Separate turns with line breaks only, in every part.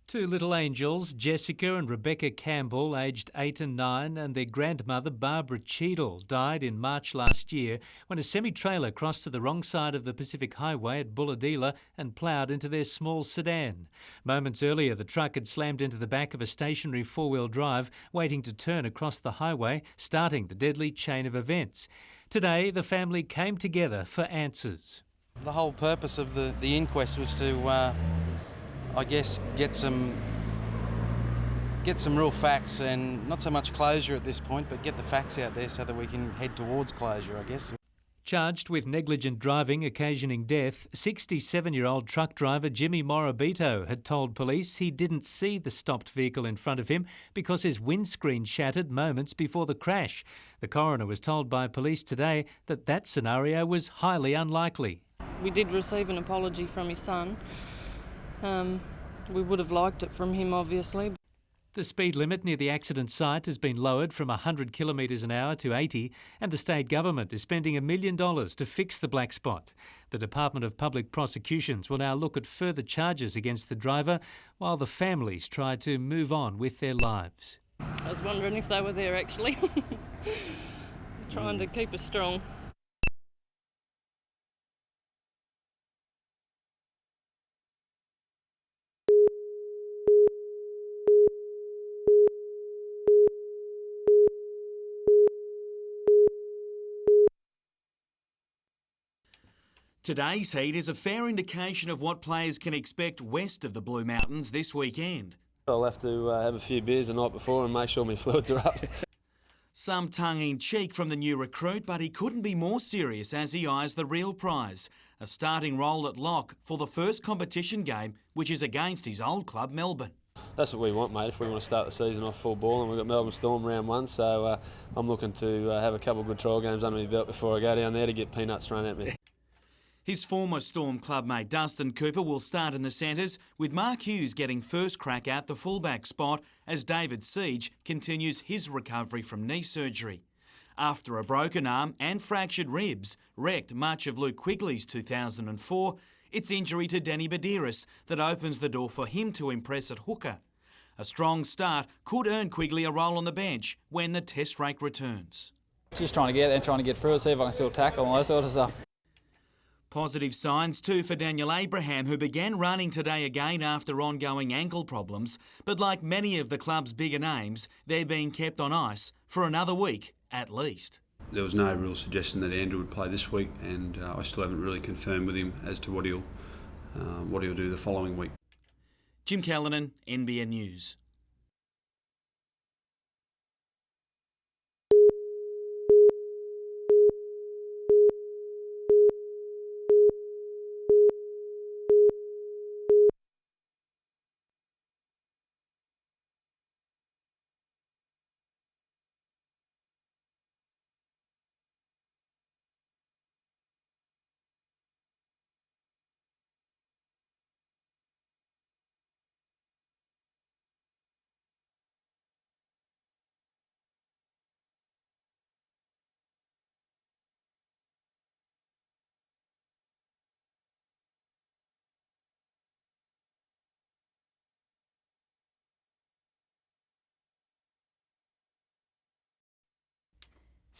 Two little angels, Jessica and Rebecca Campbell, aged 8 and 9, and their grandmother, Barbara Cheadle, died in March last year when a semi-trailer crossed to the wrong side of the Pacific Highway at Bulahdelah and ploughed into their small sedan. Moments earlier, the truck had slammed into the back of a stationary four-wheel drive, waiting to turn across the highway, starting the deadly chain of events. Today, the family came together for answers.
The whole purpose of the inquest was to I guess get some real facts and not so much closure at this point, but get the facts out there so that we can head towards closure, I guess.
Charged with negligent driving occasioning death, 67-year-old truck driver Jimmy Morabito had told police he didn't see the stopped vehicle in front of him because his windscreen shattered moments before the crash. The coroner was told by police today that that scenario was highly unlikely.
We did receive an apology from his son. We would have liked it from him, obviously.
The speed limit near the accident site has been lowered from 100 kilometres an hour to 80, and the state government is spending $1 million to fix the black spot. The Department of Public Prosecutions will now look at further charges against the driver while the families try to move on with their lives.
I was wondering if they were there, actually. Trying to keep us strong.
Today's heat is a fair indication of what players can expect west of the Blue Mountains this weekend.
I'll have to have a few beers the night before and make sure my fluids are up.
Some tongue-in-cheek from the new recruit, but he couldn't be more serious as he eyes the real prize, a starting role at lock for the first competition game, which is against his old club, Melbourne.
That's what we want, mate, if we want to start the season off full ball, and we've got Melbourne Storm round one, so I'm looking to have a couple of good trial games under my belt before I go down there to get peanuts thrown at me.
His former Storm clubmate Dustin Cooper will start in the centres, with Mark Hughes getting first crack at the fullback spot as David Siege continues his recovery from knee surgery. After a broken arm and fractured ribs wrecked much of Luke Quigley's 2004, it's injury to Danny Badiris that opens the door for him to impress at hooker. A strong start could earn Quigley a role on the bench when the test rake returns.
Just trying to get there and trying to get through, see if I can still tackle and all that sort of stuff.
Positive signs too for Daniel Abraham, who began running today again after ongoing ankle problems, but like many of the club's bigger names, they're being kept on ice for another week at least.
There was no real suggestion that Andrew would play this week, and I still haven't really confirmed with him as to what he'll do the following week.
Jim Callanan, NBN News.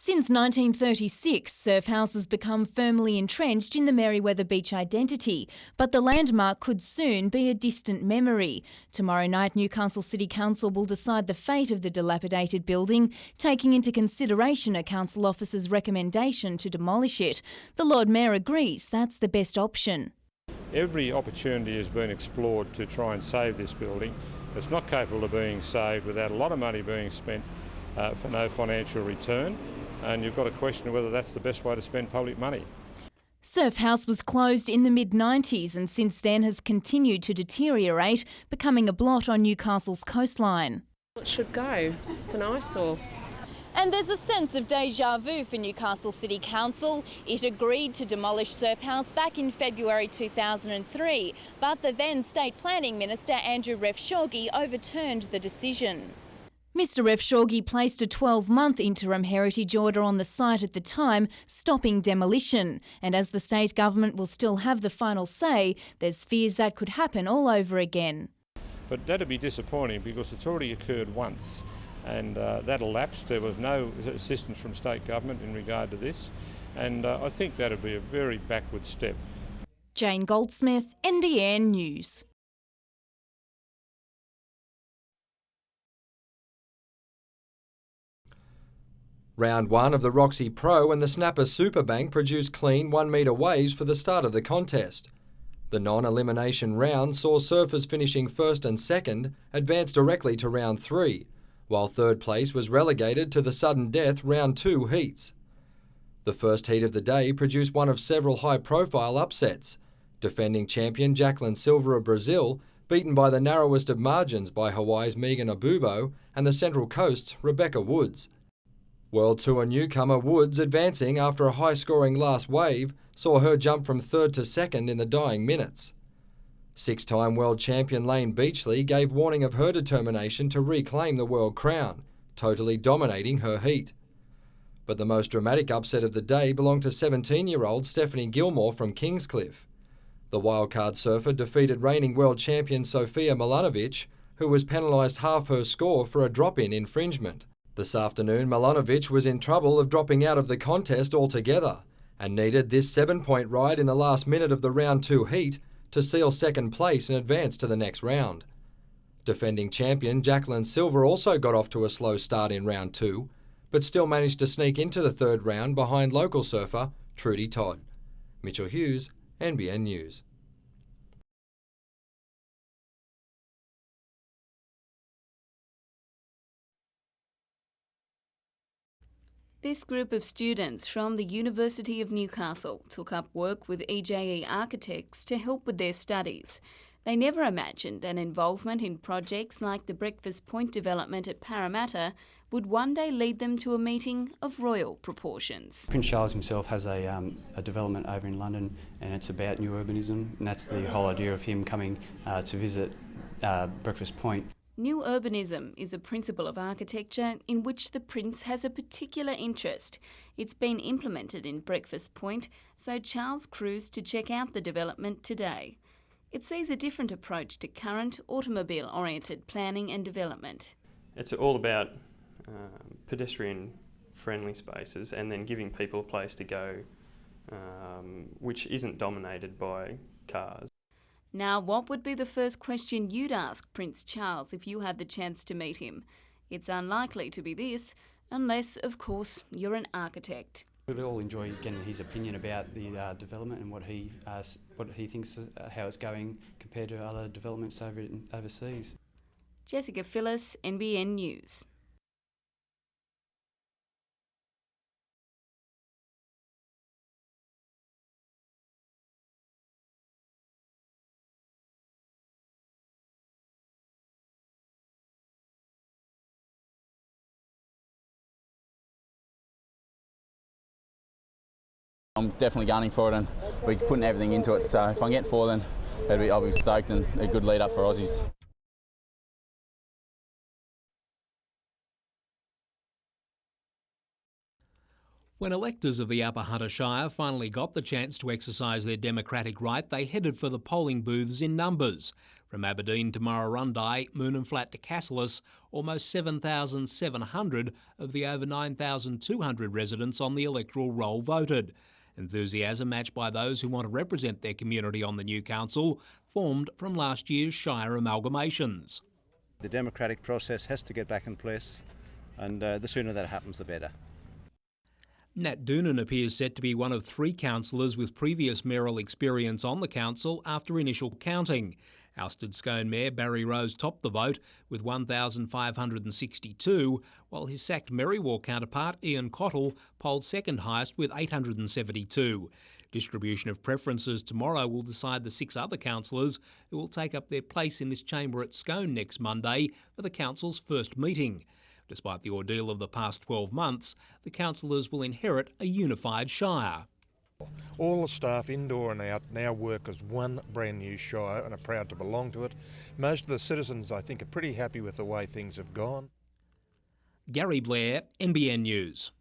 Since 1936, surf house has become firmly entrenched in the Merewether Beach identity, but the landmark could soon be a distant memory. Tomorrow night, Newcastle City Council will decide the fate of the dilapidated building, taking into consideration a council officer's recommendation to demolish it. The Lord Mayor agrees that's the best option.
Every opportunity has been explored to try and save this building. It's not capable of being saved without a lot of money being spent for no financial return. And you've got to question whether that's the best way to spend public money.
Surf House was closed in the mid-90s and since then has continued to deteriorate, becoming a blot on Newcastle's coastline.
It should go. It's an eyesore.
And there's a sense of déjà vu for Newcastle City Council. It agreed to demolish Surf House back in February 2003, but the then State Planning Minister Andrew Refshaugi overturned the decision. Mr Refshaugi placed a 12-month interim heritage order on the site at the time, stopping demolition. And as the state government will still have the final say, there's fears that could happen all over again.
But that'd be disappointing because it's already occurred once, and that elapsed. There was no assistance from state government in regard to this, and I think that'd be a very backward step.
Jane Goldsmith, NBN News.
Round 1 of the Roxy Pro and the Snapper Superbank produced clean 1 metre waves for the start of the contest. The non-elimination round saw surfers finishing first and second advance directly to round 3, while third place was relegated to the sudden death round 2 heats. The first heat of the day produced one of several high-profile upsets. Defending champion Jacqueline Silva of Brazil, beaten by the narrowest of margins by Hawaii's Megan Abubo and the Central Coast's Rebecca Woods. World Tour newcomer Woods, advancing after a high-scoring last wave, saw her jump from third to second in the dying minutes. Six-time world champion Lane Beachley gave warning of her determination to reclaim the world crown, totally dominating her heat. But the most dramatic upset of the day belonged to 17-year-old Stephanie Gilmore from Kingscliff. The wildcard surfer defeated reigning world champion Sofia Milanovic, who was penalised half her score for a drop-in infringement. This afternoon, Milanovic was in trouble of dropping out of the contest altogether and needed this 7-point ride in the last minute of the round 2 heat to seal second place and advance to the next round. Defending champion Jacqueline Silva also got off to a slow start in round 2, but still managed to sneak into the third round behind local surfer Trudy Todd. Mitchell Hughes, NBN News.
This group of students from the University of Newcastle took up work with EJE architects to help with their studies. They never imagined an involvement in projects like the Breakfast Point development at Parramatta would one day lead them to a meeting of royal proportions.
Prince Charles himself has a development over in London, and it's about new urbanism, and that's the whole idea of him coming to visit Breakfast Point.
New urbanism is a principle of architecture in which the Prince has a particular interest. It's been implemented in Breakfast Point, so Charles cruised to check out the development today. It sees a different approach to current automobile-oriented planning and development.
It's all about pedestrian-friendly spaces and then giving people a place to go which isn't dominated by cars.
Now, what would be the first question you'd ask Prince Charles if you had the chance to meet him? It's unlikely to be this, unless, of course, you're an architect.
We'd all enjoy getting his opinion about the development and what he thinks how it's going compared to other developments overseas.
Jessica Phyllis, NBN News.
I'm definitely gunning for it, and we're putting everything into it. So if I can get 4, then I'll be stoked, and a good lead up for Aussies.
When electors of the Upper Hunter Shire finally got the chance to exercise their democratic right, they headed for the polling booths in numbers. From Aberdeen to Murrurundi, Moonam Flat to Cassilis, almost 7,700 of the over 9,200 residents on the electoral roll voted. Enthusiasm matched by those who want to represent their community on the new council, formed from last year's Shire amalgamations.
The democratic process has to get back in place, and the sooner that happens, the better.
Nat Doonan appears set to be one of 3 councillors with previous mayoral experience on the council after initial counting. Ousted Scone Mayor Barry Rose topped the vote with 1,562, while his sacked Merriwar counterpart Ian Cottle polled second highest with 872. Distribution of preferences tomorrow will decide the 6 other councillors who will take up their place in this chamber at Scone next Monday for the council's first meeting. Despite the ordeal of the past 12 months, the councillors will inherit a unified shire.
All the staff, indoor and out, now work as one brand new shire and are proud to belong to it. Most of the citizens, I think, are pretty happy with the way things have gone.
Gary Blair, NBN News.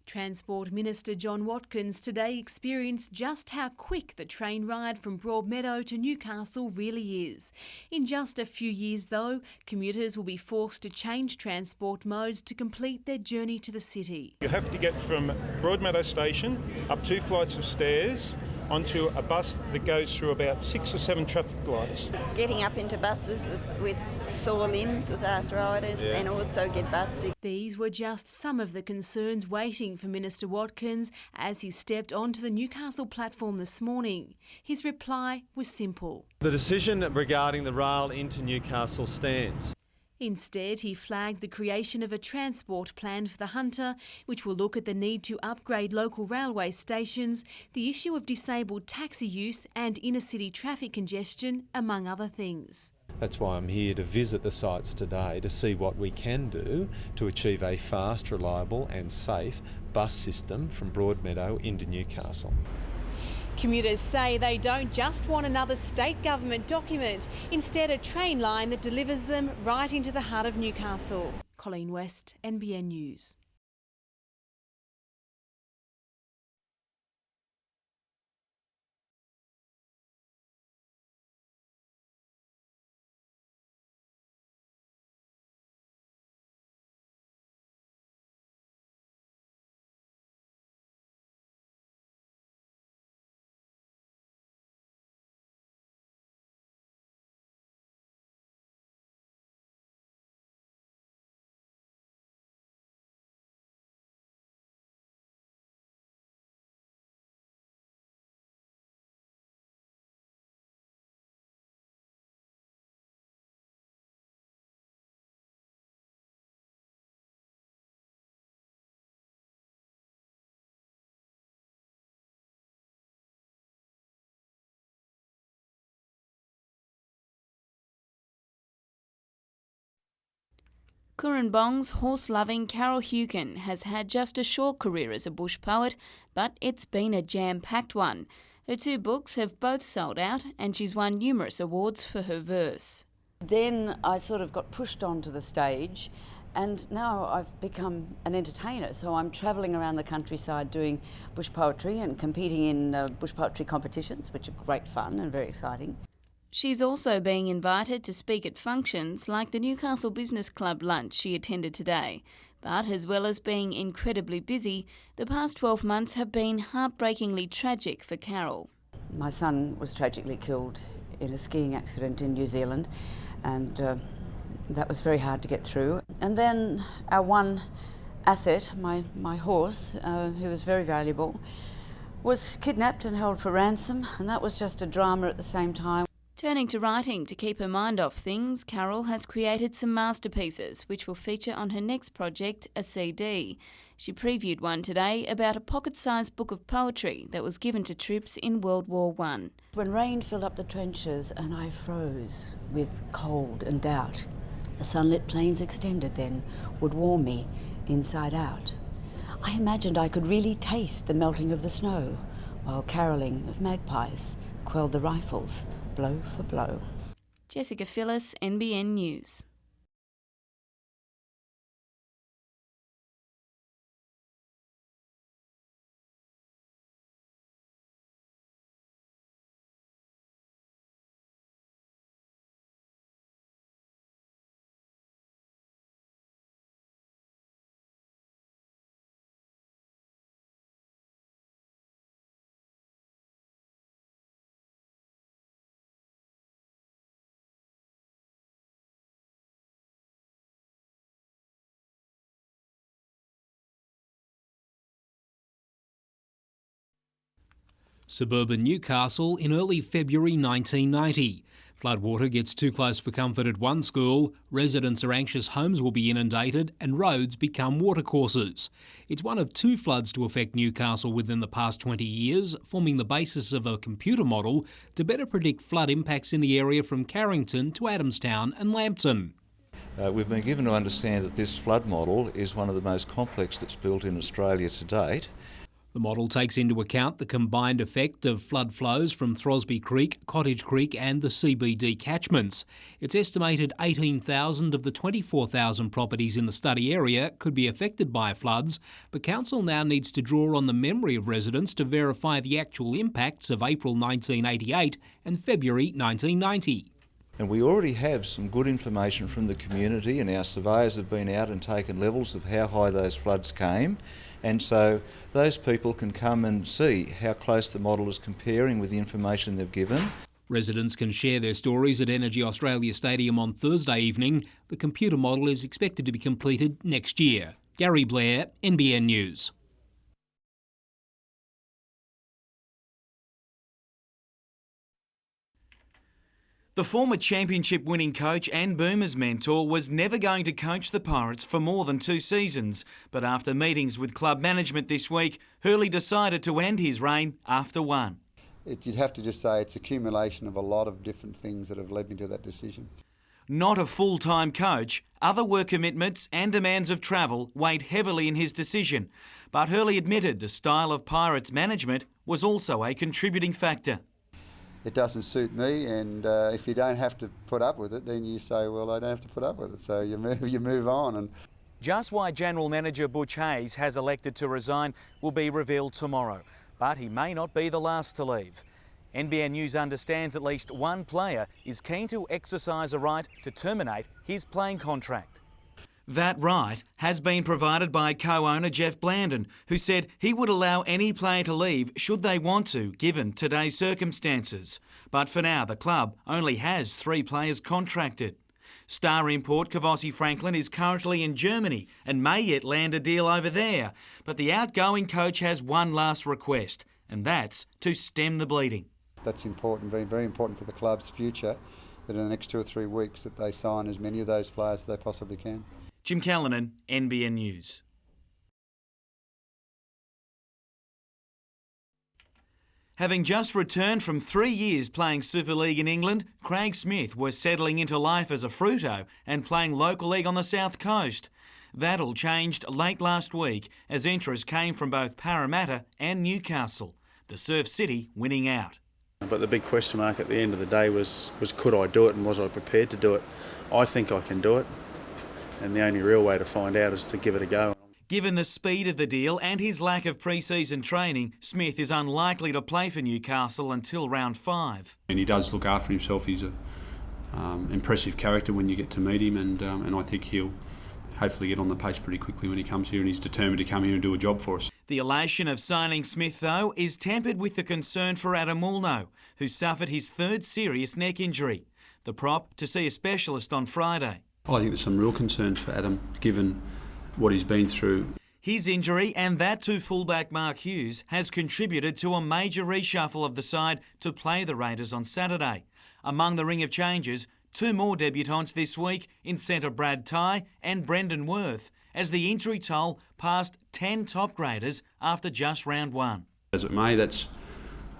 Transport Minister John Watkins today experienced just how quick the train ride from Broadmeadow to Newcastle really is. In just a few years, though, commuters will be forced to change transport modes to complete their journey to the city.
You have to get from Broadmeadow station up 2 flights of stairs onto a bus that goes through about 6 or 7 traffic lights.
Getting up into buses with sore limbs, with arthritis, and also get bus sick.
These were just some of the concerns waiting for Minister Watkins as he stepped onto the Newcastle platform this morning. His reply was simple.
The decision regarding the rail into Newcastle stands.
Instead, he flagged the creation of a transport plan for the Hunter, which will look at the need to upgrade local railway stations, the issue of disabled taxi use and inner-city traffic congestion, among other things.
That's why I'm here to visit the sites today to see what we can do to achieve a fast, reliable and safe bus system from Broadmeadow into Newcastle.
Commuters say they don't just want another state government document, instead a train line that delivers them right into the heart of Newcastle. Colleen West, NBN News.
Currumbong's horse-loving Carol Hukin has had just a short career as a bush poet, but it's been a jam-packed one. Her 2 books have both sold out and she's won numerous awards for her verse.
Then I sort of got pushed onto the stage and now I've become an entertainer. So I'm travelling around the countryside doing bush poetry and competing in bush poetry competitions, which are great fun and very exciting.
She's also being invited to speak at functions like the Newcastle Business Club lunch she attended today. But as well as being incredibly busy, the past 12 months have been heartbreakingly tragic for Carol.
My son was tragically killed in a skiing accident in New Zealand, and that was very hard to get through. And then our one asset, my horse, who was very valuable, was kidnapped and held for ransom, and that was just a drama at the same time.
Turning to writing to keep her mind off things, Carol has created some masterpieces which will feature on her next project, a CD. She previewed one today about a pocket-sized book of poetry that was given to troops in World War I.
When rain filled up the trenches and I froze with cold and doubt, the sunlit plains extended then would warm me inside out. I imagined I could really taste the melting of the snow, while carolling of magpies quelled the rifles blow for blow.
Jessica Phyllis, NBN News.
Suburban Newcastle in early February 1990. Floodwater gets too close for comfort at one school, residents are anxious homes will be inundated and roads become watercourses. It's one of 2 floods to affect Newcastle within the past 20 years, forming the basis of a computer model to better predict flood impacts in the area from Carrington to Adamstown and Lambton.
We've been given to understand that this flood model is one of the most complex that's built in Australia to date.
The model takes into account the combined effect of flood flows from Throsby Creek, Cottage Creek and the CBD catchments. It's estimated 18,000 of the 24,000 properties in the study area could be affected by floods, but Council now needs to draw on the memory of residents to verify the actual impacts of April 1988 and February 1990.
And we already have some good information from the community, and our surveyors have been out and taken levels of how high those floods came. And so those people can come and see how close the model is comparing with the information they've given.
Residents can share their stories at Energy Australia Stadium on Thursday evening. The computer model is expected to be completed next year. Gary Blair, NBN News.
The former championship-winning coach and Boomers mentor was never going to coach the Pirates for more than 2 seasons, but after meetings with club management this week, Hurley decided to end his reign after 1.
You'd have to just say it's accumulation of a lot of different things that have led me to that decision.
Not a full-time coach, other work commitments and demands of travel weighed heavily in his decision, but Hurley admitted the style of Pirates management was also a contributing factor.
It doesn't suit me, and if you don't have to put up with it, then you say, well, I don't have to put up with it, so you move on. And
just why General Manager Butch Hayes has elected to resign will be revealed tomorrow, but he may not be the last to leave. NBN News understands at least one player is keen to exercise a right to terminate his playing contract. That right has been provided by co-owner Jeff Blandon, who said he would allow any player to leave should they want to, given today's circumstances. But for now, the club only has 3 players contracted. Star import Kavossi Franklin is currently in Germany and may yet land a deal over there. But the outgoing coach has one last request, and that's to stem the bleeding.
That's important, very, very important for the club's future, that in the next 2 or 3 weeks that they sign as many of those players as they possibly can.
Jim Callanan, NBN News. Having just returned from 3 years playing Super League in England, Craig Smith was settling into life as a Fruto and playing local league on the South Coast. That all changed late last week as interest came from both Parramatta and Newcastle, the Surf City winning out.
But the big question mark at the end of the day was could I do it and was I prepared to do it? I think I can do it. And the only real way to find out is to give it a go.
Given the speed of the deal and his lack of pre-season training, Smith is unlikely to play for Newcastle until round 5.
And he does look after himself. He's an impressive character when you get to meet him, and I think he'll hopefully get on the pace pretty quickly when he comes here, and he's determined to come here and do a job for us.
The elation of signing Smith, though, is tempered with the concern for Adam Mulno, who suffered his 3rd serious neck injury. The prop to see a specialist on Friday.
I think there's some real concerns for Adam, given what he's been through.
His injury and that to fullback Mark Hughes has contributed to a major reshuffle of the side to play the Raiders on Saturday. Among the ring of changes, 2 more debutants this week in centre Brad Tye and Brendan Worth, as the injury toll passed 10 top graders after just round 1.
As it may, that's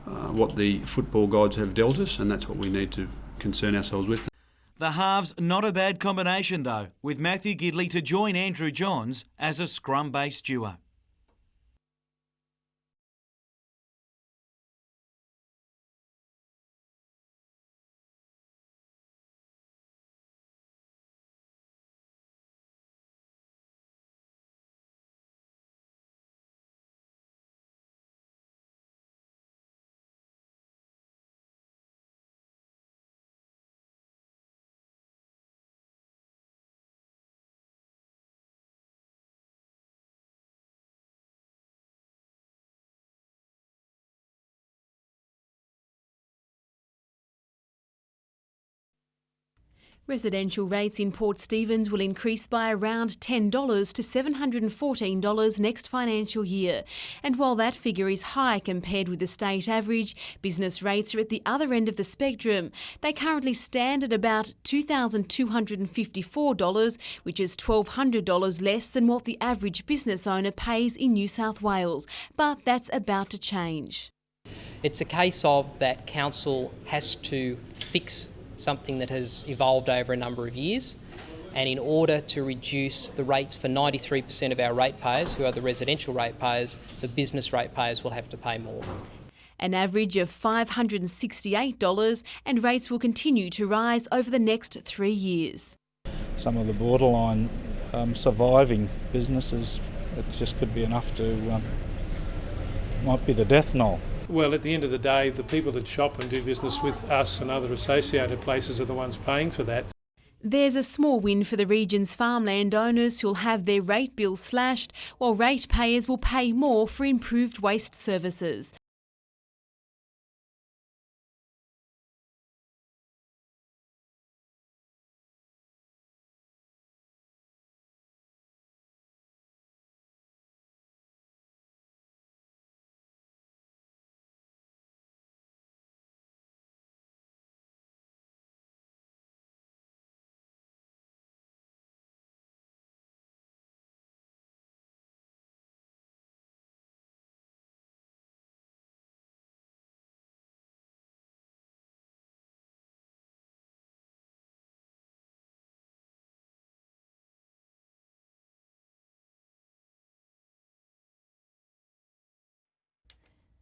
what the football gods have dealt us, and that's what we need to concern ourselves with.
The halves not a bad combination though, with Matthew Gidley to join Andrew Johns as a scrum-based duo.
Residential rates in Port Stephens will increase by around $10 to $714 next financial year. And while that figure is high compared with the state average, business rates are at the other end of the spectrum. They currently stand at about $2,254, which is $1,200 less than what the average business owner pays in New South Wales. But that's about to change.
It's a case of that council has to fix something that has evolved over a number of years. And in order to reduce the rates for 93% of our ratepayers, who are the residential ratepayers, the business ratepayers will have to pay more.
An average of $568, and rates will continue to rise over the next 3 years.
Some of the borderline surviving businesses, it just could be enough to, might be the death knell.
Well, at the end of the day, the people that shop and do business with us and other associated places are the ones paying for that.
There's a small win for the region's farmland owners who'll have their rate bills slashed, while ratepayers will pay more for improved waste services.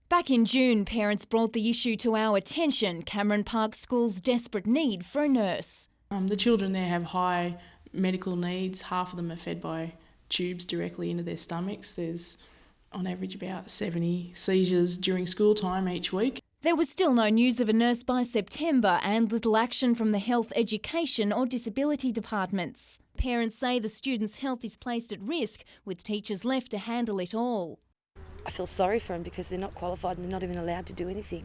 Back in June, parents brought the issue to our attention, Cameron Park School's desperate need for a nurse.
The children there have high medical needs. Half of them are fed by tubes directly into their stomachs. There's on average about 70 seizures during school time each week.
There was still no news of a nurse by September and little action from the health, education or disability departments. Parents say the students' health is placed at risk, with teachers left to handle it all.
I feel sorry for them because they're not qualified and they're not even allowed to do anything.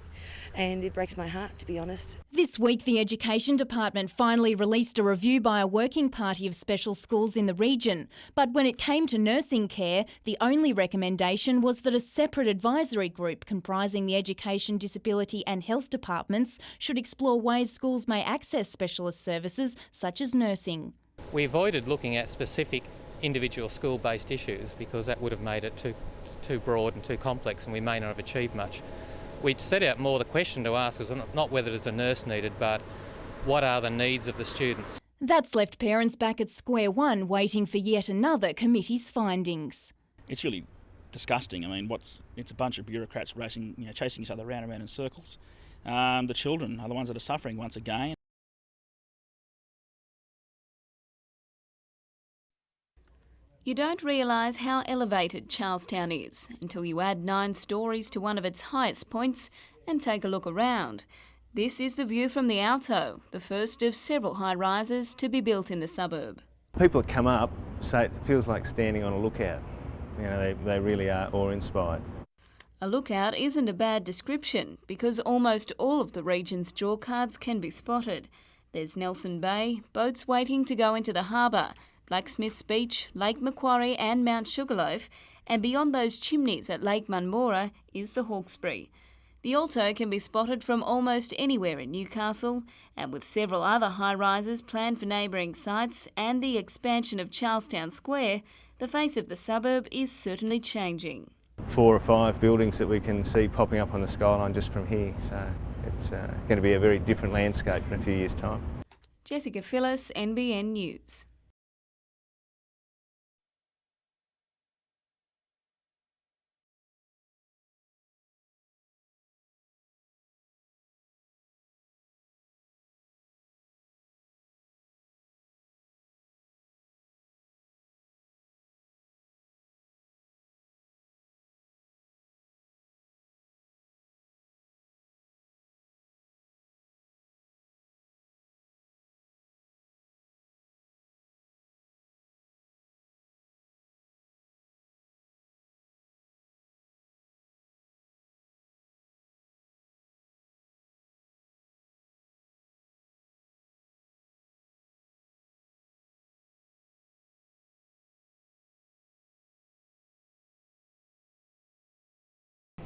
And it breaks my heart, to be honest.
This week, the Education Department finally released a review by a working party of special schools in the region. But when it came to nursing care, the only recommendation was that a separate advisory group comprising the Education, Disability and Health departments should explore ways schools may access specialist services such as nursing.
We avoided looking at specific individual school-based issues because that would have made it too broad and too complex, and we may not have achieved much. We set out more the question to ask was not whether there's a nurse needed, but what are the needs of the students.
That's left parents back at square one, waiting for yet another committee's findings.
It's really disgusting. I mean, it's a bunch of bureaucrats racing, chasing each other round and round in circles. The children are the ones that are suffering once again.
You don't realise how elevated Charlestown is until you add 9 stories to one of its highest points and take a look around. This is the view from the Alto, the first of several high-rises to be built in the suburb.
People that come up say it feels like standing on a lookout. They really are awe-inspired.
A lookout isn't a bad description because almost all of the region's draw cards can be spotted. There's Nelson Bay, boats waiting to go into the harbour, Blacksmiths Beach, Lake Macquarie and Mount Sugarloaf, and beyond those chimneys at Lake Munmora is the Hawkesbury. The Alto can be spotted from almost anywhere in Newcastle, and with several other high-rises planned for neighbouring sites and the expansion of Charlestown Square, the face of the suburb is certainly changing.
4 or 5 buildings that we can see popping up on the skyline just from here, so it's going to be a very different landscape in a few years' time.
Jessica Phyllis, NBN News.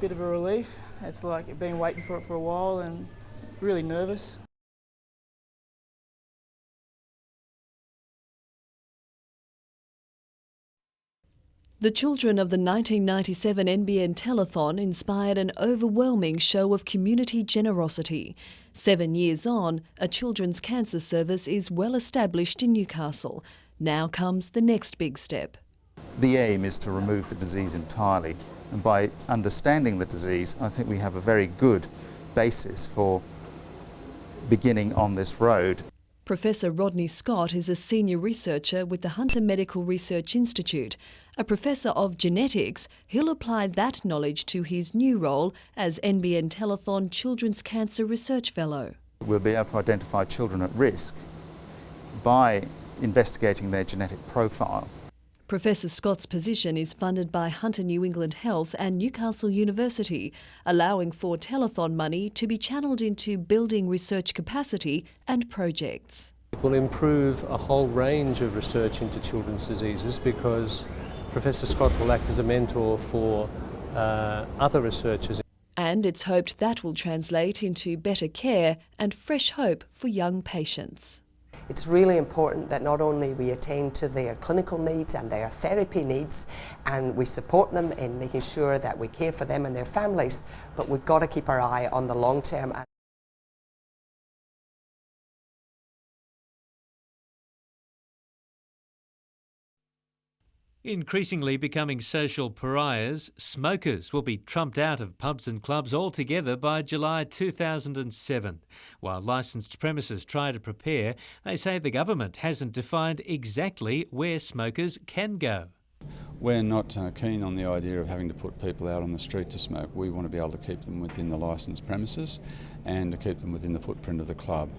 Bit of a relief. It's like I've been waiting for it for a while and really nervous.
The children of the 1997 NBN Telethon inspired an overwhelming show of community generosity. 7 years on, a children's cancer service is well established in Newcastle. Now comes the next big step.
The aim is to remove the disease entirely, and by understanding the disease, I think we have a very good basis for beginning on this road.
Professor Rodney Scott is a senior researcher with the Hunter Medical Research Institute. A professor of genetics, he'll apply that knowledge to his new role as NBN Telethon Children's Cancer Research Fellow.
We'll be able to identify children at risk by investigating their genetic profile.
Professor Scott's position is funded by Hunter New England Health and Newcastle University, allowing for telethon money to be channelled into building research capacity and projects.
It will improve a whole range of research into children's diseases because Professor Scott will act as a mentor for other researchers.
And it's hoped that will translate into better care and fresh hope for young patients.
It's really important that not only we attend to their clinical needs and their therapy needs, and we support them in making sure that we care for them and their families, but we've got to keep our eye on the long term.
Increasingly becoming social pariahs, smokers will be trumped out of pubs and clubs altogether by July 2007. While licensed premises try to prepare, they say the government hasn't defined exactly where smokers can go.
We're not keen on the idea of having to put people out on the street to smoke. We want to be able to keep them within the licensed premises and to keep them within the footprint of the club.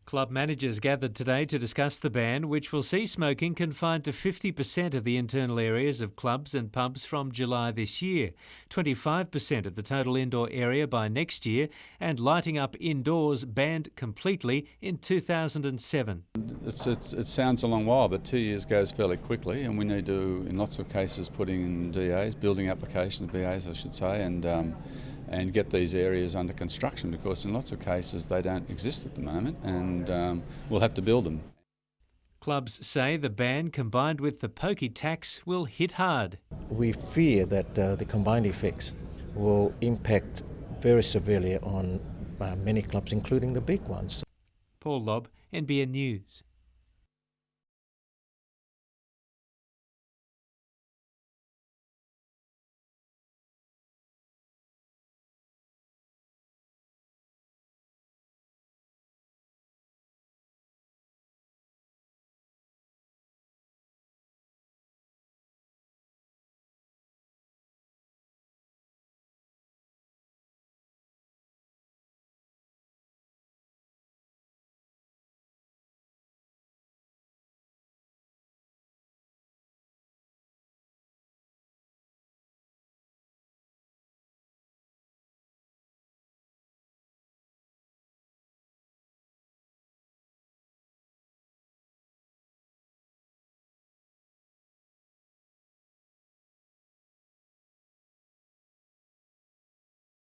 Club managers gathered today to discuss the ban, which will see smoking confined to 50% of the internal areas of clubs and pubs from July this year, 25% of the total indoor area by next year, and lighting up indoors banned completely in 2007.
It sounds a long while, but 2 years goes fairly quickly, and we need to, in lots of cases, put in DAs, building applications, BAs I should say, and get these areas under construction, because in lots of cases they don't exist at the moment, and we'll have to build them.
Clubs say the ban combined with the pokey tax will hit hard.
We fear that the combined effects will impact very severely on many clubs, including the big ones.
Paul Lobb, NBN News.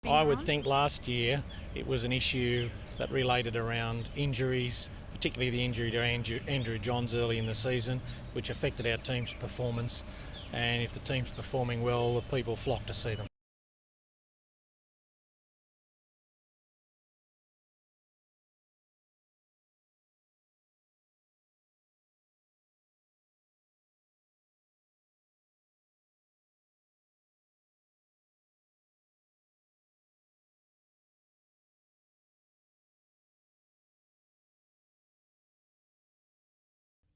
I would think last year it was an issue that related around injuries, particularly the injury to Andrew Johns early in the season, which affected our team's performance. And if the team's performing well, the people flock to see them.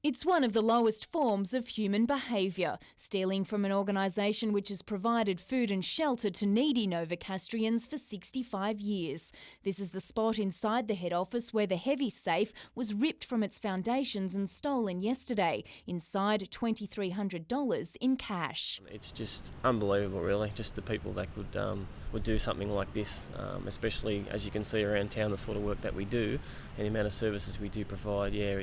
It's one of the lowest forms of human behaviour, stealing from an organisation which has provided food and shelter to needy Novocastrians for 65 years. This is the spot inside the head office where the heavy safe was ripped from its foundations and stolen yesterday. Inside, $2,300 in cash.
It's just unbelievable, really, just the people that would do something like this, especially as you can see around town, the sort of work that we do and the amount of services we do provide. Yeah,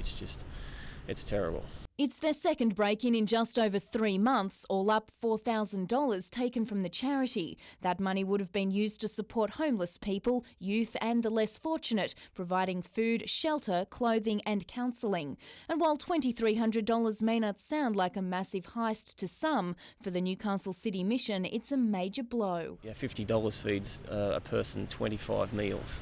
it's terrible.
It's their second break-in in just over 3 months, all up $4,000 taken from the charity. That money would have been used to support homeless people, youth and the less fortunate, providing food, shelter, clothing and counselling. And while $2,300 may not sound like a massive heist to some, for the Newcastle City Mission it's a major blow.
Yeah, $50 feeds a person 25 meals.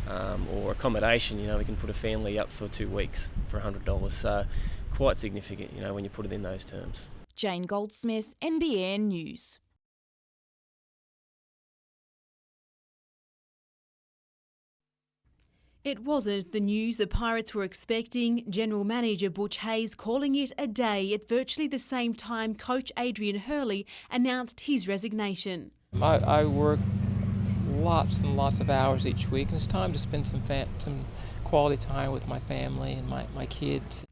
Or accommodation, we can put a family up for 2 weeks for $100. So quite significant, when you put it in those terms.
Jane Goldsmith, NBN News.
It wasn't the news the Pirates were expecting. General Manager Butch Hayes calling it a day at virtually the same time coach Adrian Hurley announced his resignation.
I work lots and lots of hours each week, and it's time to spend some quality time with my family and my kids.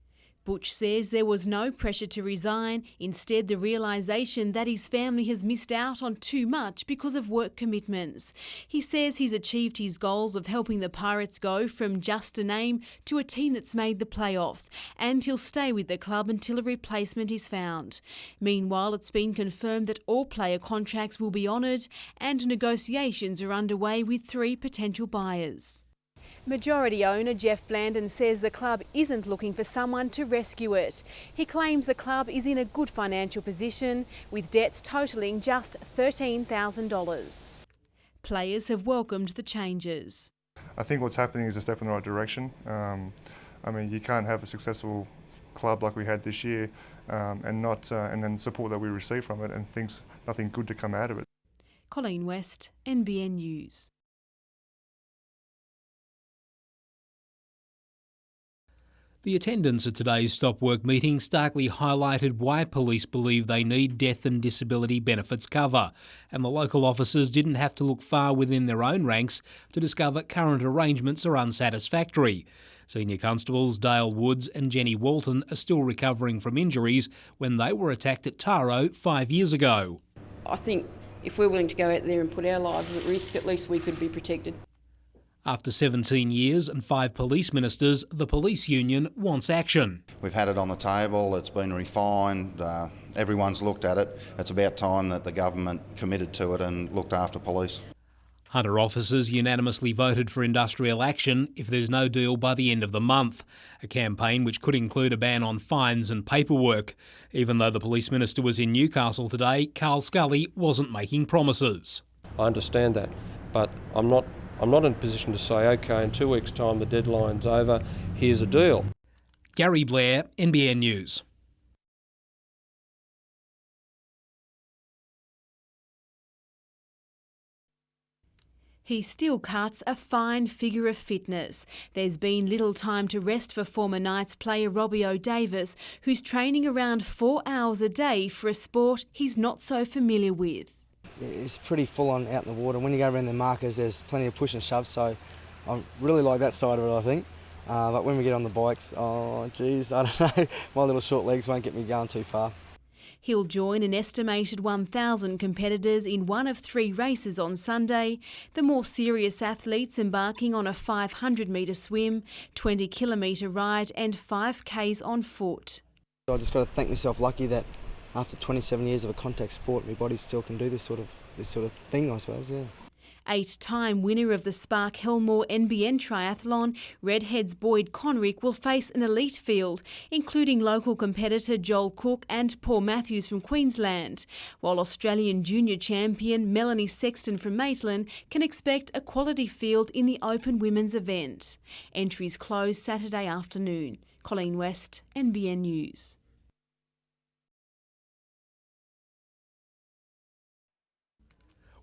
Butch says there was no pressure to resign, instead the realisation that his family has missed out on too much because of work commitments. He says he's achieved his goals of helping the Pirates go from just a name to a team that's made the playoffs, and he'll stay with the club until a replacement is found. Meanwhile, it's been confirmed that all player contracts will be honoured and negotiations are underway with 3 potential buyers. Majority owner Jeff Blandon says the club isn't looking for someone to rescue it. He claims the club is in a good financial position, with debts totalling just $13,000. Players have welcomed the changes.
I think what's happening is a step in the right direction. You can't have a successful club like we had this year and then support that we receive from it and thinks nothing good to come out of it.
Colleen West, NBN News.
The attendance at today's Stop Work meeting starkly highlighted why police believe they need death and disability benefits cover, and the local officers didn't have to look far within their own ranks to discover current arrangements are unsatisfactory. Senior Constables Dale Woods and Jenny Walton are still recovering from injuries when they were attacked at Taro 5 years ago.
I think if we're willing to go out there and put our lives at risk, at least we could be protected.
After 17 years and 5 police ministers, the police union wants action.
We've had it on the table, it's been refined, everyone's looked at it. It's about time that the government committed to it and looked after police.
Hunter officers unanimously voted for industrial action if there's no deal by the end of the month, a campaign which could include a ban on fines and paperwork. Even though the police minister was in Newcastle today, Carl Scully wasn't making promises.
I understand that, but I'm not in a position to say, OK, in 2 weeks' time the deadline's over, here's a deal.
Gary Blair, NBN News.
He still cuts a fine figure of fitness. There's been little time to rest for former Knights player Robbie O'Davis, who's training around 4 hours a day for a sport he's not so familiar with.
It's pretty full on out in the water. When you go around the markers, there's plenty of push and shove, so I really like that side of it, I think. But when we get on the bikes, oh geez, I don't know, my little short legs won't get me going too far.
He'll join an estimated 1,000 competitors in one of 3 races on Sunday. The more serious athletes embarking on a 500-metre swim, 20-kilometre ride and 5Ks on foot.
I just got to thank myself lucky that after 27 years of a contact sport, my body still can do this sort of thing, I suppose, yeah.
8-time winner of the Spark Helmore NBN Triathlon, Redhead's Boyd Conrick will face an elite field, including local competitor Joel Cook and Paul Matthews from Queensland, while Australian junior champion Melanie Sexton from Maitland can expect a quality field in the open women's event. Entries close Saturday afternoon. Colleen West, NBN News.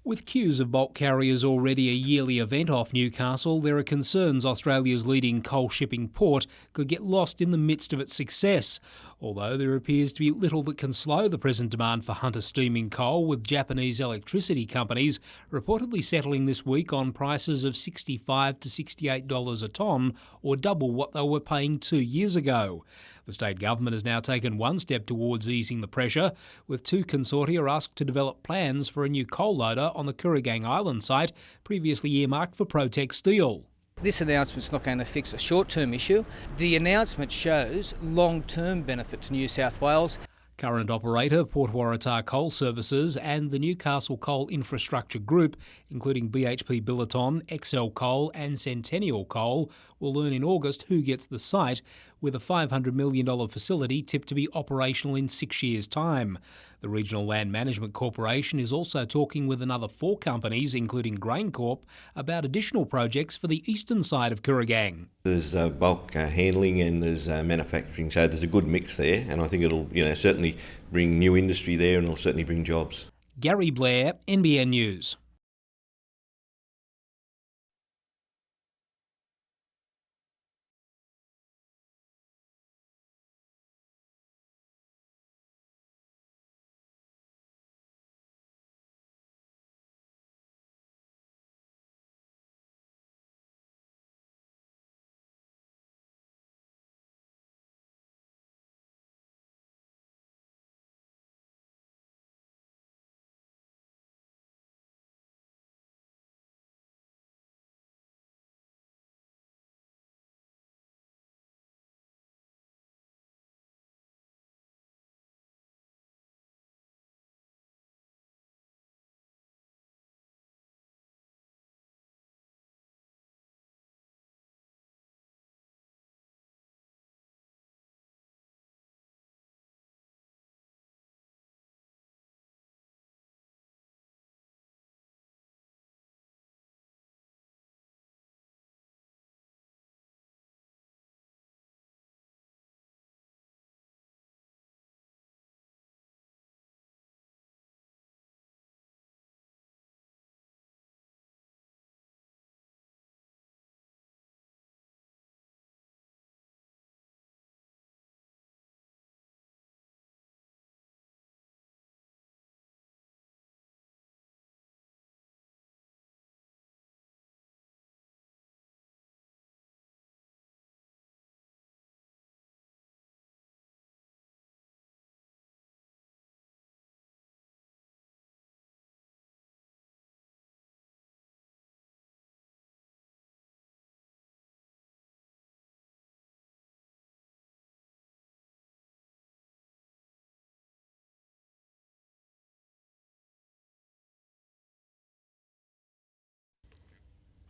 With queues of bulk carriers already a yearly event off Newcastle, there are concerns Australia's leading coal shipping port could get lost in the midst of its success, although there appears to be little that can slow the present demand for Hunter steaming coal, with Japanese electricity companies reportedly settling this week on prices of $65 to $68 a tonne, or double what they were paying 2 years ago. The state government has now taken one step towards easing the pressure, with 2 consortia asked to develop plans for a new coal loader on the Kooragang Island site, previously earmarked for Protec Steel.
This announcement's not going to fix a short-term issue. The announcement shows long-term benefit to New South Wales.
Current operator Port Waratah Coal Services and the Newcastle Coal Infrastructure Group, including BHP Billiton, XL Coal and Centennial Coal, will learn in August who gets the site, with a $500 million facility tipped to be operational in 6 years' time. The Regional Land Management Corporation is also talking with another 4 companies, including GrainCorp, about additional projects for the eastern side of Kooragang.
There's bulk handling and there's manufacturing, so there's a good mix there, and I think it'll certainly bring new industry there and it'll certainly bring jobs.
Gary Blair, NBN News.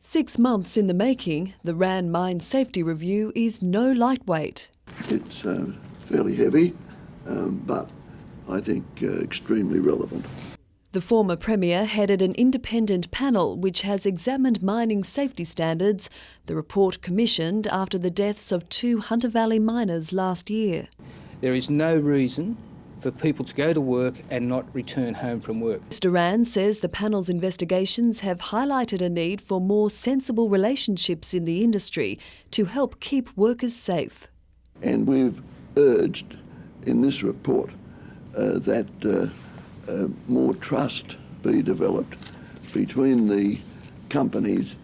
"6 months in the making, the Rann Mine Safety Review is no lightweight."
It's fairly heavy, but I think extremely relevant.
The former Premier headed an independent panel which has examined mining safety standards, the report commissioned after the deaths of 2 Hunter Valley miners last year.
There is no reason for people to go to work and not return home from work.
Mr Rann says the panel's investigations have highlighted a need for more sensible relationships in the industry to help keep workers safe.
And we've urged in this report that more trust be developed between the companies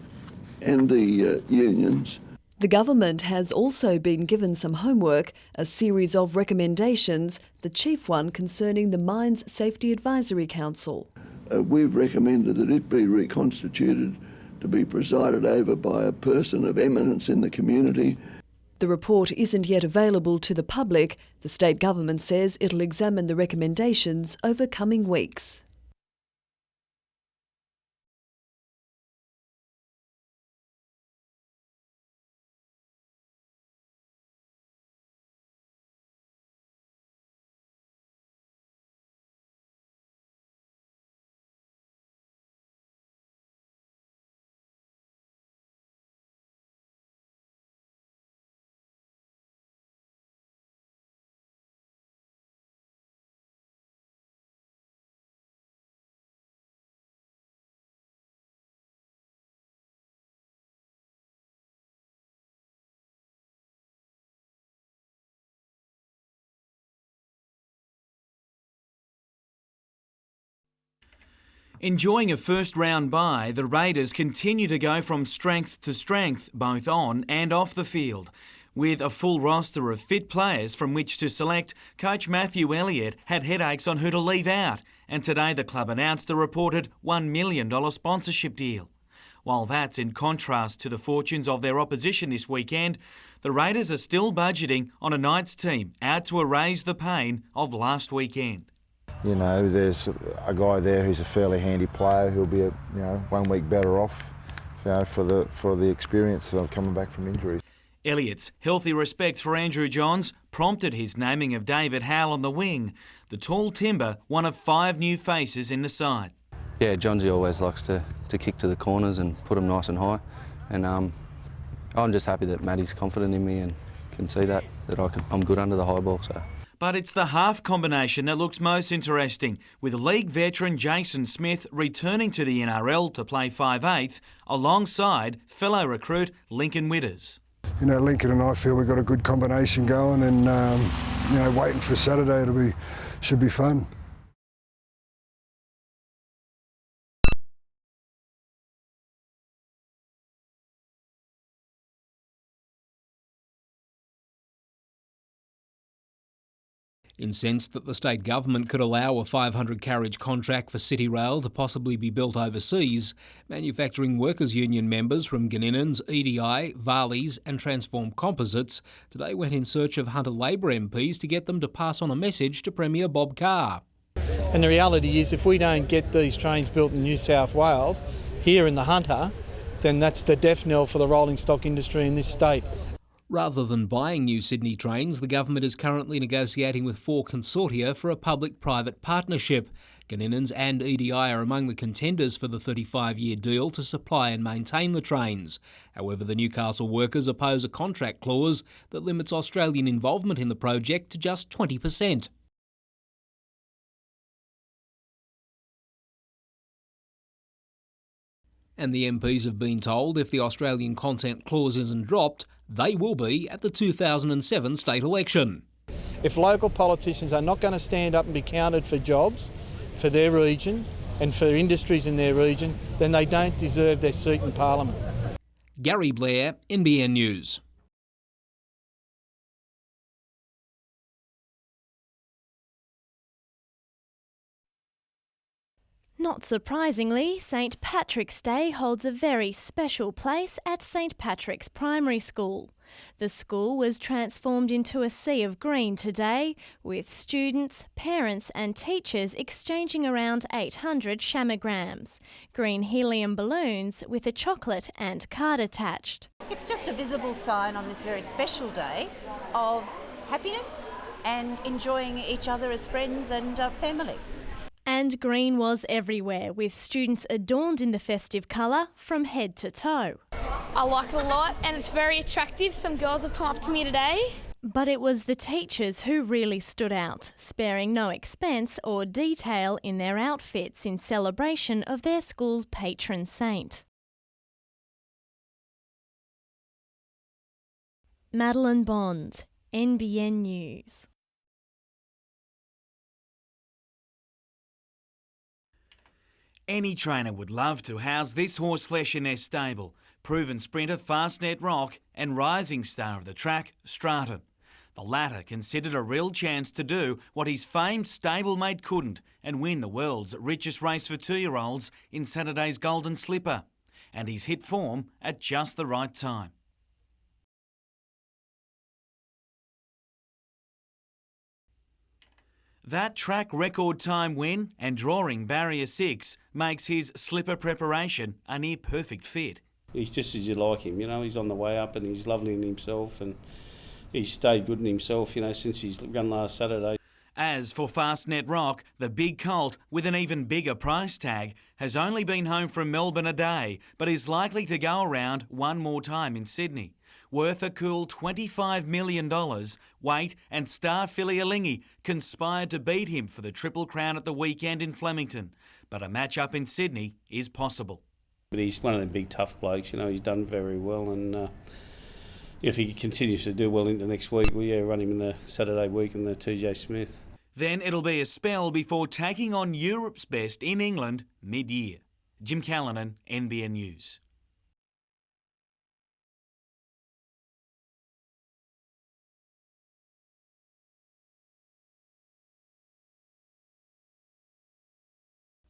and the unions.
The government has also been given some homework, a series of recommendations, the chief one concerning the Mines Safety Advisory Council.
We've recommended that it be reconstituted to be presided over by a person of eminence in the community.
The report isn't yet available to the public. The state government says it'll examine the recommendations over coming weeks.
Enjoying a first-round bye, the Raiders continue to go from strength to strength, both on and off the field. With a full roster of fit players from which to select, coach Matthew Elliott had headaches on who to leave out, and today the club announced the reported $1 million sponsorship deal. While that's in contrast to the fortunes of their opposition this weekend, the Raiders are still budgeting on a Knights team out to erase the pain of last weekend.
You know, there's a guy there who's a fairly handy player who'll be, 1 week better off, for the experience of coming back from injuries.
Elliott's healthy respect for Andrew Johns prompted his naming of David Howell on the wing, the tall timber, one of 5 new faces in the side.
Yeah, Johnsy always likes to kick to the corners and put them nice and high, and I'm just happy that Matty's confident in me and can see that I'm good under the high ball. So.
But it's the half combination that looks most interesting, with league veteran Jason Smith returning to the NRL to play 5/8 alongside fellow recruit Lincoln Witters.
Lincoln and I feel we've got a good combination going, and waiting for Saturday should be fun.
Incensed that the state government could allow a 500-carriage contract for City Rail to possibly be built overseas, Manufacturing Workers Union members from Gninins, EDI, Varley's and Transform Composites today went in search of Hunter Labor MPs to get them to pass on a message to Premier Bob Carr.
And the reality is, if we don't get these trains built in New South Wales, here in the Hunter, then that's the death knell for the rolling stock industry in this state.
Rather than buying new Sydney trains, the government is currently negotiating with 4 consortia for a public-private partnership. Gninins and EDI are among the contenders for the 35-year deal to supply and maintain the trains. However, the Newcastle workers oppose a contract clause that limits Australian involvement in the project to just 20%. And the MPs have been told if the Australian content clause isn't dropped, they will be at the 2007 state election.
If local politicians are not going to stand up and be counted for jobs for their region and for industries in their region, then they don't deserve their seat in Parliament.
Gary Blair, NBN News.
Not surprisingly, St Patrick's Day holds a very special place at St Patrick's Primary School. The school was transformed into a sea of green today, with students, parents and teachers exchanging around 800 shamograms, green helium balloons with a chocolate and card attached.
It's just a visible sign on this very special day of happiness and enjoying each other as friends and family.
And green was everywhere, with students adorned in the festive colour from head to toe.
I like it a lot and it's very attractive. Some girls have come up to me today.
But it was the teachers who really stood out, sparing no expense or detail in their outfits in celebration of their school's patron saint. Madeline Bond, NBN News.
Any trainer would love to house this horseflesh in their stable. Proven sprinter Fastnet Rock and rising star of the track, Strata. The latter considered a real chance to do what his famed stablemate couldn't and win the world's richest race for 2-year-olds in Saturday's Golden Slipper. And he's hit form at just the right time. That track record time win and drawing barrier 6 makes his slipper preparation a near perfect fit.
He's just as you like him, he's on the way up and he's lovely in himself and he's stayed good in himself, since he's run last Saturday.
As for Fastnet Rock, the big colt with an even bigger price tag has only been home from Melbourne a day, but is likely to go around one more time in Sydney. Worth a cool $25 million, Waite and star filly Alingi conspired to beat him for the Triple Crown at the weekend in Flemington. But a match-up in Sydney is possible.
But he's one of the big tough blokes, he's done very well and if he continues to do well into next week, we'll run him in the Saturday week in the TJ Smith.
Then it'll be a spell before taking on Europe's best in England mid-year. Jim Callanan, NBN News.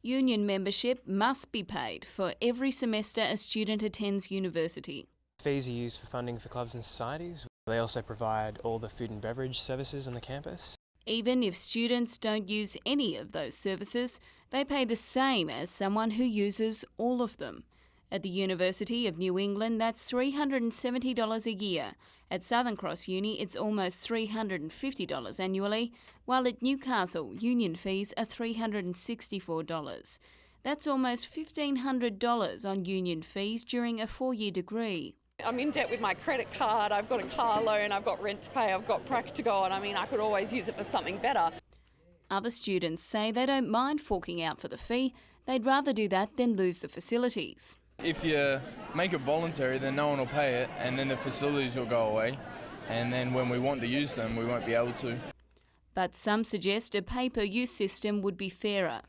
Union membership must be paid for every semester a student attends university.
Fees are used for funding for clubs and societies. They also provide all the food and beverage services on the campus.
Even if students don't use any of those services, they pay the same as someone who uses all of them. At the University of New England, that's $370 a year. At Southern Cross Uni, it's almost $350 annually, while at Newcastle, union fees are $364. That's almost $1,500 on union fees during a 4-year degree.
I'm in debt with my credit card, I've got a car loan, I've got rent to pay, I've got prac to go on. I mean, I could always use it for something better.
Other students say they don't mind forking out for the fee. They'd rather do that than lose the facilities.
If you make it voluntary, then no one will pay it, and then the facilities will go away, and then when we want to use them, we won't be able to.
But some suggest a pay-per-use system would be fairer.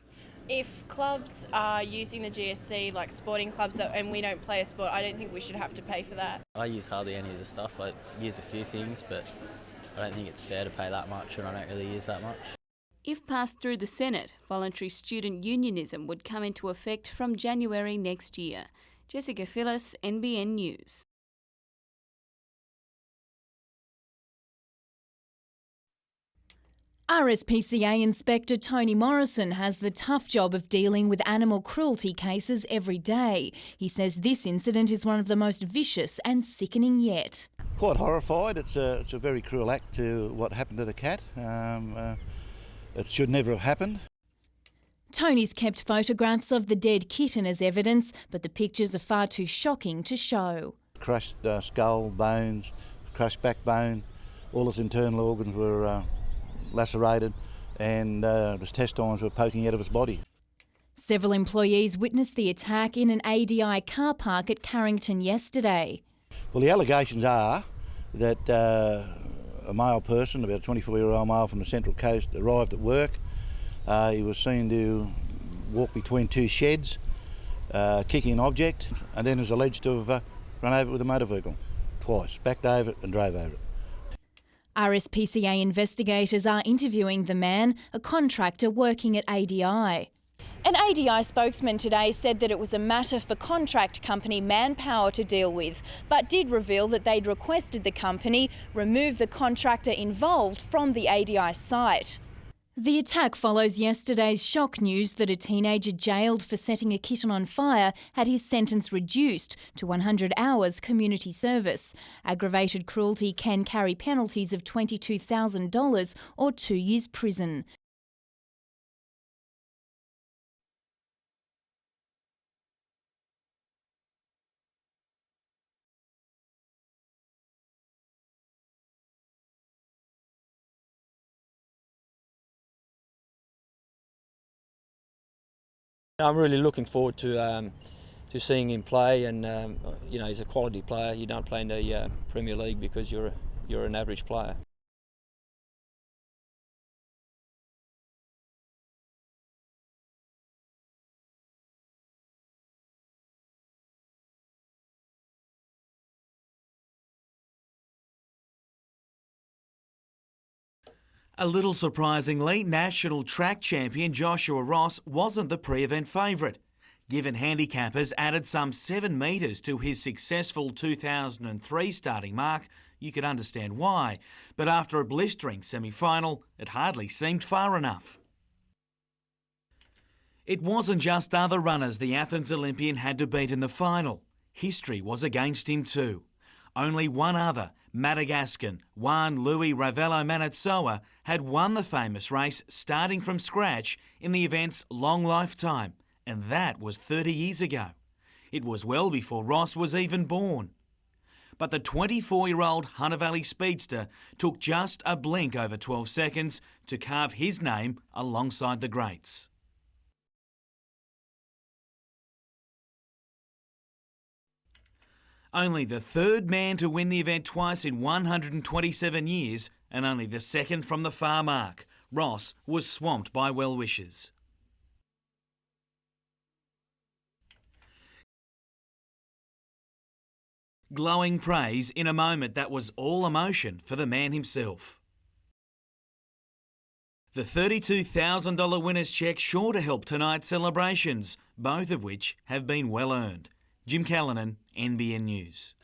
If clubs are using the GSC, like sporting clubs, and we don't play a sport, I don't think we should have to pay for that.
I use hardly any of the stuff. I use a few things, but I don't think it's fair to pay that much, and I don't really use that much.
If passed through the Senate, voluntary student unionism would come into effect from January next year. Jessica Phyllis, NBN News.
RSPCA Inspector Tony Morrison has the tough job of dealing with animal cruelty cases every day. He says this incident is one of the most vicious and sickening yet.
Quite horrified. It's a very cruel act to what happened to the cat. It should never have happened.
Tony's kept photographs of the dead kitten as evidence, but the pictures are far too shocking to show.
Crushed skull, bones, crushed backbone, all its internal organs were lacerated, and the intestines were poking out of its body.
Several employees witnessed the attack in an ADI car park at Carrington yesterday.
Well, the allegations are that a male person, about a 24-year-old male from the Central Coast, arrived at work. He was seen to walk between two sheds, kicking an object, and then is alleged to have run over it with a motor vehicle twice, backed over it and drove over it.
RSPCA investigators are interviewing the man, a contractor working at ADI. An ADI spokesman today said that it was a matter for contract company Manpower to deal with, but did reveal that they'd requested the company remove the contractor involved from the ADI site. The attack follows yesterday's shock news that a teenager jailed for setting a kitten on fire had his sentence reduced to 100 hours community service. Aggravated cruelty can carry penalties of $22,000 or 2 years prison.
I'm really looking forward to seeing him play, and you know, he's a quality player. You don't play in the Premier League because you're an average player.
A little surprisingly, national track champion Joshua Ross wasn't the pre-event favourite. Given handicappers added some 7 metres to his successful 2003 starting mark, you could understand why. But after a blistering semi-final, it hardly seemed far enough. It wasn't just other runners the Athens Olympian had to beat in the final. History was against him too. Only one other, Madagascan Juan Louis Ravello Manatsoa, had won the famous race starting from scratch in the event's long lifetime, and that was 30 years ago. It was well before Ross was even born. But the 24-year-old Hunter Valley speedster took just a blink over 12 seconds to carve his name alongside the greats. Only the third man to win the event twice in 127 years, and only the second from the far mark, Ross was swamped by well-wishers. Glowing praise in a moment that was all emotion for the man himself. The $32,000 winner's cheque sure to help tonight's celebrations, both of which have been well earned. Jim Callanan, NBN News.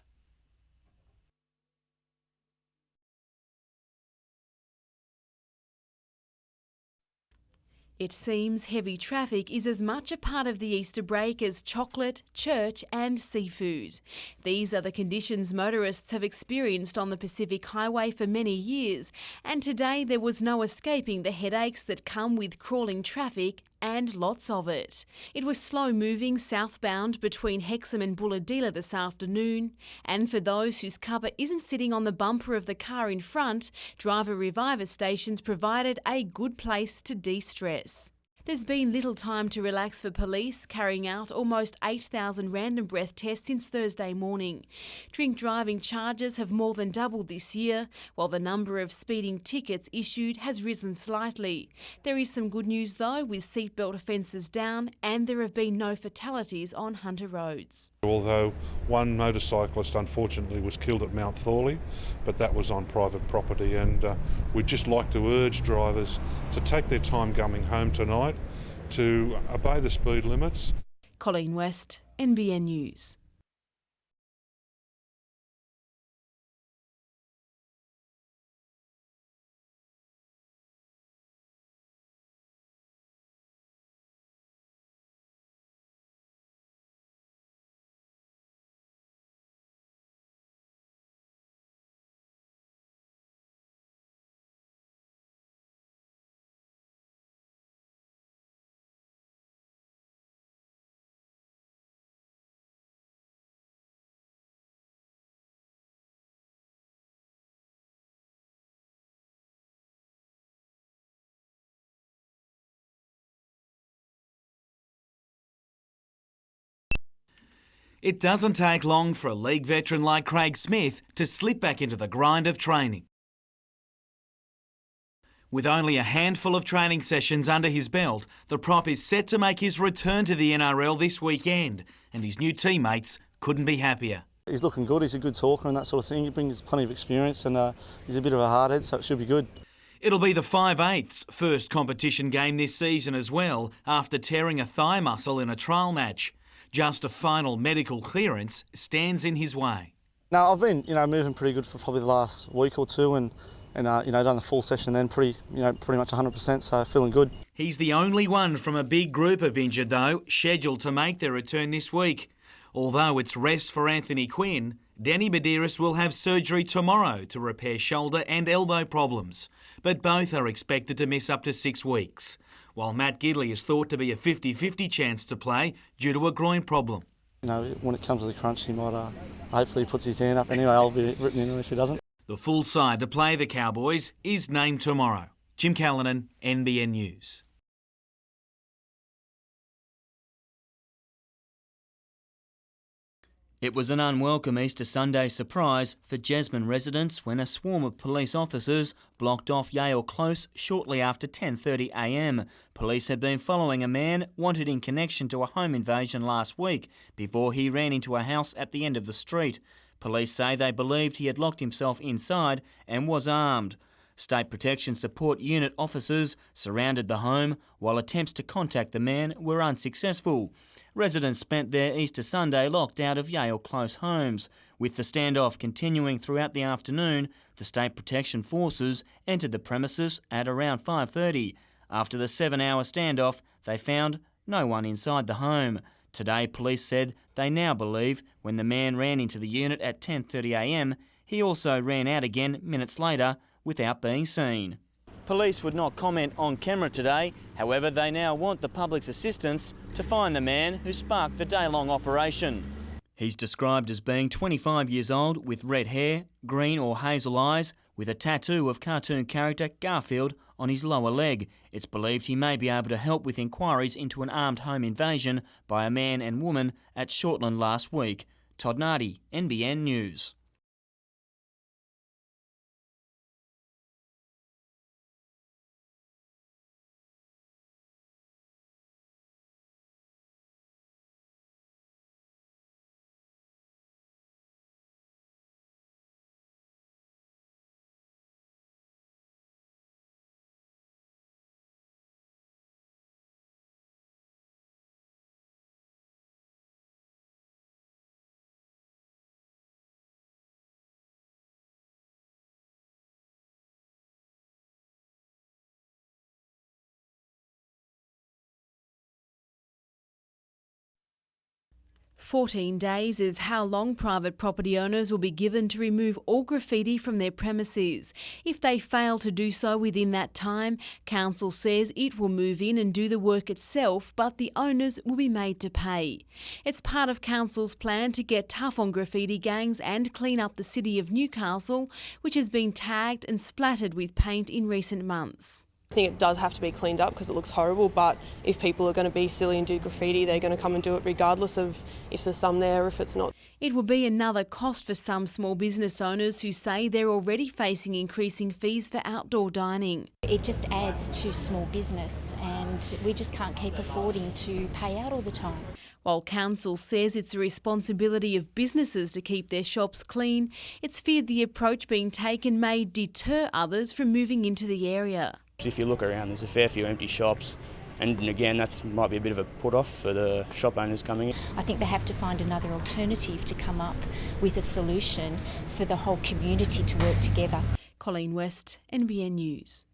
It seems heavy traffic is as much a part of the Easter break as chocolate, church and seafood. These are the conditions motorists have experienced on the Pacific Highway for many years, and today there was no escaping the headaches that come with crawling traffic, and lots of it. It was slow moving southbound between Hexham and Bulahdelah this afternoon, and for those whose cuppa isn't sitting on the bumper of the car in front, driver reviver stations provided a good place to de-stress. There's been little time to relax for police, carrying out almost 8,000 random breath tests since Thursday morning. Drink driving charges have more than doubled this year, while the number of speeding tickets issued has risen slightly. There is some good news though, with seatbelt offences down, and there have been no fatalities on Hunter roads.
Although one motorcyclist unfortunately was killed at Mount Thorley, but that was on private property, and we'd just like to urge drivers to take their time coming home tonight, to obey the speed limits.
Colleen West, NBN News.
It doesn't take long for a league veteran like Craig Smith to slip back into the grind of training. With only a handful of training sessions under his belt, the prop is set to make his return to the NRL this weekend, and his new teammates couldn't be happier.
He's looking good, he's a good talker and that sort of thing. He brings plenty of experience and he's a bit of a hardhead, so it should be good.
It'll be the 5/8's first competition game this season as well, after tearing a thigh muscle in a trial match. Just a final medical clearance stands in his way.
No, I've been, moving pretty good for probably the last week or two, and done the full session then pretty much 100%, so feeling good.
He's the only one from a big group of injured though, scheduled to make their return this week. Although it's rest for Anthony Quinn, Danny Medeiros will have surgery tomorrow to repair shoulder and elbow problems, but both are expected to miss up to 6 weeks, while Matt Gidley is thought to be a 50-50 chance to play due to a groin problem.
When it comes to the crunch, he might, hopefully he puts his hand up. Anyway, I'll be written in if he doesn't.
The full side to play the Cowboys is named tomorrow. Jim Callanan, NBN News.
It was an unwelcome Easter Sunday surprise for Jasmine residents when a swarm of police officers blocked off Yale Close shortly after 10:30 a.m. Police had been following a man wanted in connection to a home invasion last week before he ran into a house at the end of the street. Police say they believed he had locked himself inside and was armed. State Protection Support Unit officers surrounded the home while attempts to contact the man were unsuccessful. Residents spent their Easter Sunday locked out of Yale Close homes. With the standoff continuing throughout the afternoon, the State Protection Forces entered the premises at around 5:30. After the 7-hour standoff, they found no one inside the home. Today, police said they now believe when the man ran into the unit at 10:30 a.m, he also ran out again minutes later without being seen. Police would not comment on camera today, however they now want the public's assistance to find the man who sparked the day-long operation. He's described as being 25 years old with red hair, green or hazel eyes, with a tattoo of cartoon character Garfield on his lower leg. It's believed he may be able to help with inquiries into an armed home invasion by a man and woman at Shortland last week. Todd Nardi, NBN News.
14 days is how long private property owners will be given to remove all graffiti from their premises. If they fail to do so within that time, council says it will move in and do the work itself, but the owners will be made to pay. It's part of council's plan to get tough on graffiti gangs and clean up the city of Newcastle, which has been tagged and splattered with paint in recent months.
I think it does have to be cleaned up because it looks horrible, but if people are going to be silly and do graffiti, they're going to come and do it regardless of if there's some there or if it's not.
It will be another cost for some small business owners who say they're already facing increasing fees for outdoor dining.
It just adds to small business and we just can't keep affording to pay out all the time.
While council says it's the responsibility of businesses to keep their shops clean, it's feared the approach being taken may deter others from moving into the area.
If you look around, there's a fair few empty shops, and again, that might be a bit of a put-off for the shop owners coming in.
I think they have to find another alternative to come up with a solution for the whole community to work together.
Colleen West, NBN News.